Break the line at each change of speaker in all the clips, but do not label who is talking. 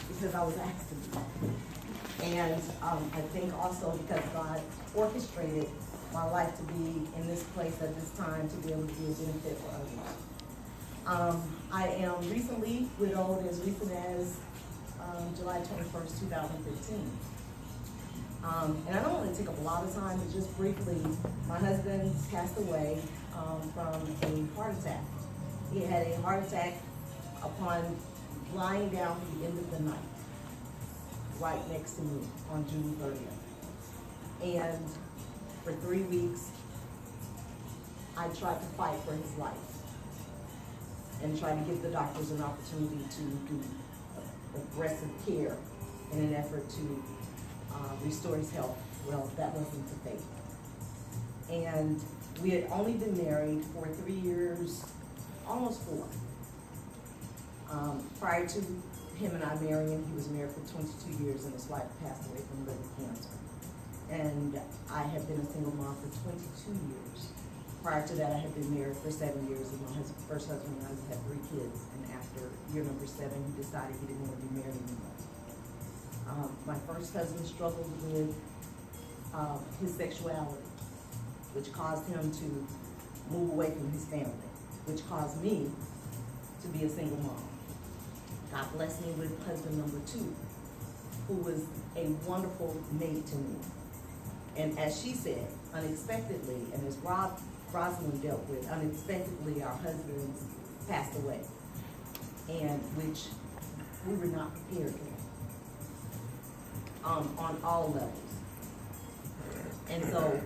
because I was asked to be. And I think also because God orchestrated my life to be in this place at this time to be able to be a benefit for others. I am recently widowed, as recent as July 21st, 2015. And I don't want to take up a lot of time, but just briefly, my husband passed away from a heart attack. He had a heart attack upon lying down at the end of the night, right next to me on June 30th. And for 3 weeks, I tried to fight for his life and tried to give the doctors an opportunity to do aggressive care in an effort to restore his health. Well, that wasn't to fate. And we had only been married for 3 years, almost 4. Prior to him and I marrying, he was married for 22 years and his wife passed away from liver cancer. And I had been a single mom for 22 years. Prior to that, I had been married for 7 years, and my first husband and I had 3 kids. And after year number 7, he decided he didn't want to be married anymore. My first husband struggled with his sexuality, which caused him to move away from his family, which caused me to be a single mom. God blessed me with husband number 2, who was a wonderful mate to me. And as she said, unexpectedly, and as Rosalind dealt with, unexpectedly our husbands passed away, and which we were not prepared for, on all levels. And so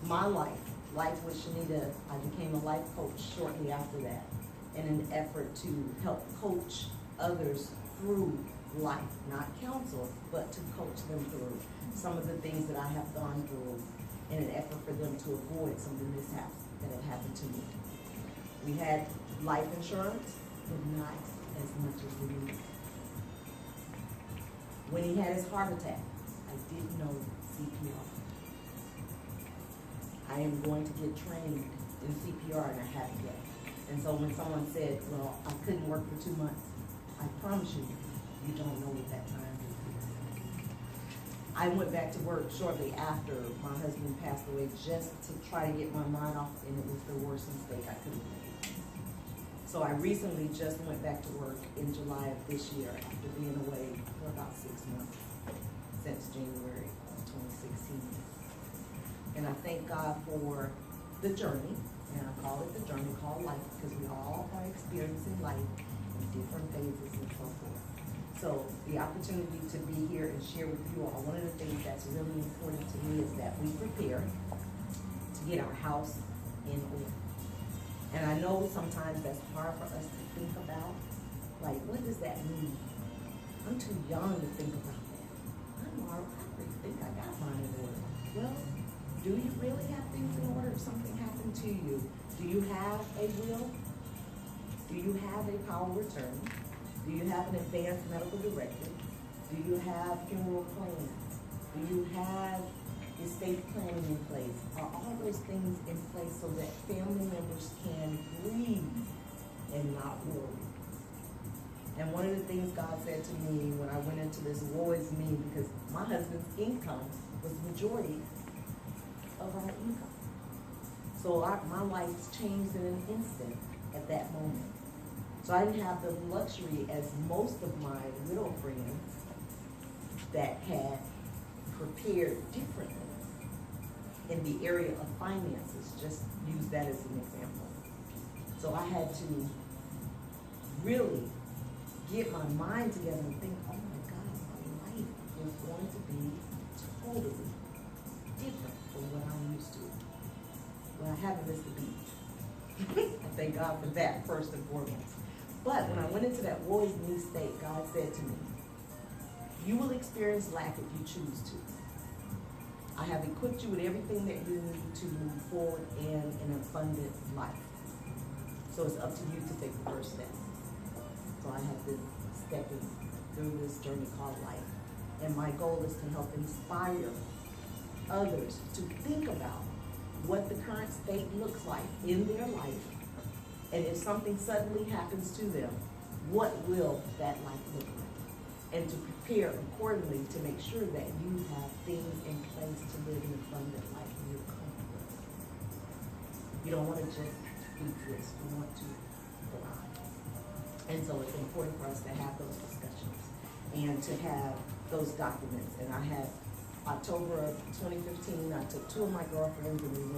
my life with Shenita, I became a life coach shortly after that in an effort to help coach others through life, not counsel, but to coach them through some of the things that I have gone through in an effort for them to avoid some of the mishaps that had happened to me. We had life insurance, but not as much as we needed. When he had his heart attack, I didn't know CPR. I am going to get trained in CPR and I haven't yet. And so when someone said, well, I couldn't work for 2 months, I promise you, you don't know what that time is. I went back to work shortly after my husband passed away just to try to get my mind off, and it was the worst mistake I could have made. So I recently just went back to work in July of this year after being away for about 6 months, since January of 2016. And I thank God for the journey, and I call it the journey called life, because we all are experiencing life in different phases and so forth. So the opportunity to be here and share with you all, one of the things that's really important to me is that we prepare to get our house in order. And I know sometimes that's hard for us to think about, like, what does that mean? I'm too young to think about that. I really think I got mine in order. Well, do you really have things in order if something happened to you? Do you have a will? Do you have a power of attorney? Do you have an advanced medical directive? Do you have funeral plans? Do you have estate planning in place? Are all those things in place so that family members can breathe and not worry? And one of the things God said to me when I went into this woe is me, because my husband's income was the majority of our income. So my life's changed in an instant at that moment. So I didn't have the luxury as most of my widow friends that had prepared differently in the area of finances, just use that as an example. So I had to really get my mind together and think, oh my God, my life is going to be totally different from what I'm used to. Well, I haven't missed the beat. I thank God for that first and foremost. But when I went into that woe is me state, God said to me, you will experience lack if you choose to. I have equipped you with everything that you need to move forward in an abundant life. So it's up to you to take the first step. So I have been stepping through this journey called life. And my goal is to help inspire others to think about what the current state looks like in their life. And if something suddenly happens to them, what will that life look like? and to prepare accordingly to make sure that you have things in place to live an abundant life and you're comfortable. You don't want to just exist, you want to thrive. And so it's important for us to have those discussions and to have those documents. And I had October of 2015, I took 2 of my girlfriends and we went